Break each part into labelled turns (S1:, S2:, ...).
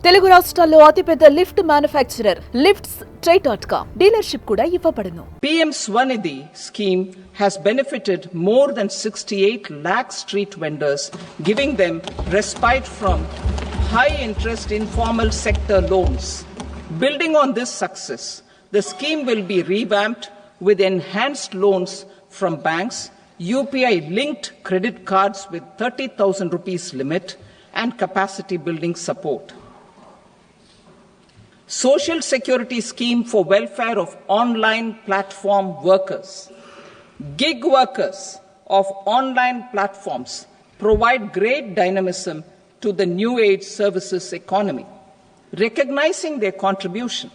S1: తెలుగు రాష్ట్రాల్లో అతిపెద్ద lift manufacturer lifts ట్రై.com dealership కూడా ఇవ్వబడును.
S2: PM Swanidhi scheme has benefited more than 68 lakh street vendors, giving them respite from high interest informal sector loans. Building on this success, the scheme will be revamped with enhanced loans from banks, UPI linked credit cards with 30,000 rupees limit and capacity building support. Social Security Scheme for welfare of online platform workers. Gig workers of online platforms provide great dynamism to the new age services economy. Recognizing their contribution,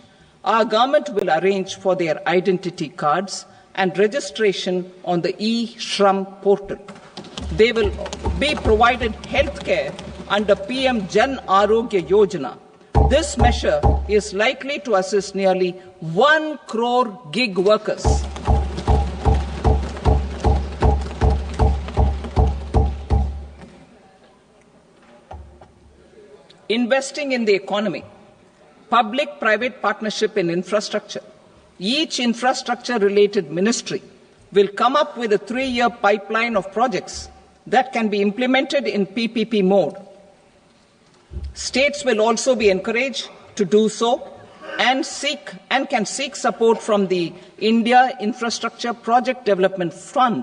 S2: our government will arrange for their identity cards and registration on the e-Shram portal. They will be provided health care under PM Jan Arogya Yojana. This measure is likely to assist nearly 1 crore gig workers. Investing in the economy, public-private partnership in infrastructure. Each infrastructure-related ministry will come up with a 3-year pipeline of projects that can be implemented in PPP mode. States will also be encouraged to do so and can seek support from the India Infrastructure Project Development Fund,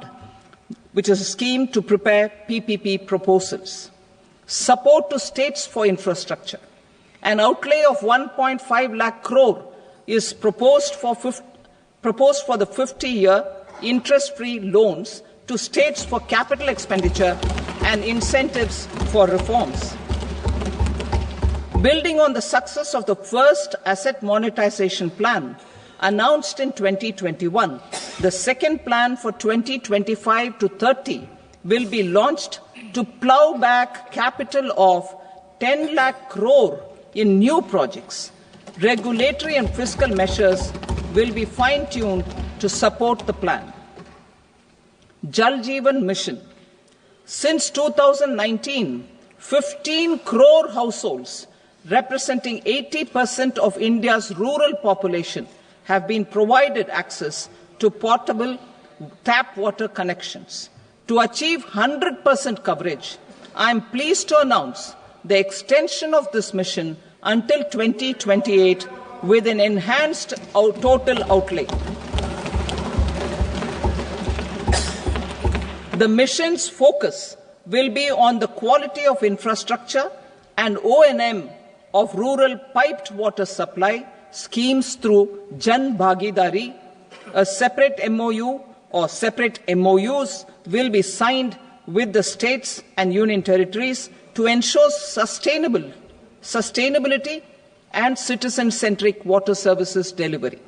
S2: which is a scheme to prepare PPP proposals. Support to states for infrastructure. An outlay of 1.5 lakh crore is proposed for the 50-year interest-free loans to states for capital expenditure and incentives for reforms. Building on the success of the first asset monetization plan announced in 2021, the second plan for 2025 to 30 will be launched to plow back capital of 10 lakh crore in new projects. Regulatory and fiscal measures will be fine-tuned to support the plan. Jal Jeevan Mission. Since 2019, 15 crore households representing 80% of India's rural population have been provided access to portable tap water connections. To achieve 100% coverage, I am pleased to announce the extension of this mission until 2028 with an enhanced total outlay. The mission's focus will be on the quality of infrastructure and O&M of rural piped water supply schemes through Jan Bhagidari. A separate MOU or separate MOUs will be signed with the states and union territories to ensure sustainability and citizen-centric water services delivery.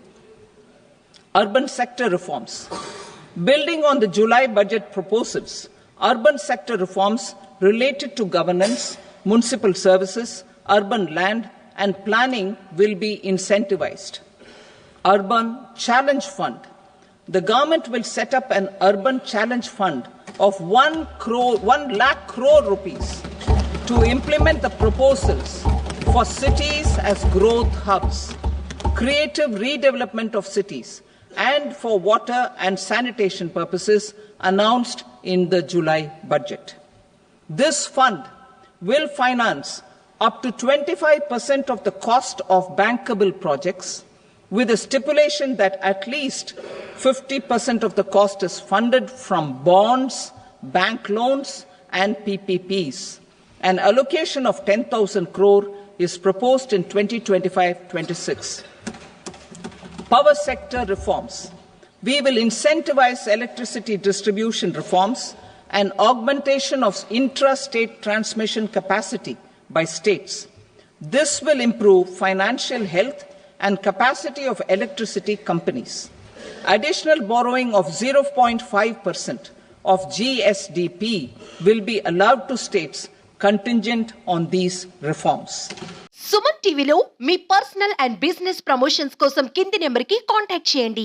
S2: Urban sector reforms. Building on the July budget proposals, urban sector reforms related to governance, municipal services, urban land and planning will be incentivized. Urban Challenge Fund. The government will set up an urban challenge fund of 1 lakh crore rupees to implement the proposals for cities as growth hubs, creative redevelopment of cities, and for water and sanitation purposes announced in the July budget. This fund will finance up to 25% of the cost of bankable projects, with a stipulation that at least 50% of the cost is funded from bonds, bank loans, and PPPs. An allocation of 10,000 crore is proposed in 2025-26. Power sector reforms. We will incentivize electricity distribution reforms and augmentation of intrastate transmission capacity by states. This will improve financial health and capacity of electricity companies. Additional borrowing of 0.5% of GSDP will be allowed to states contingent on these reforms.
S3: Suman టీవీలో మీ personal and business promotions కోసం కింది నెంబర్కి contact చేయండి.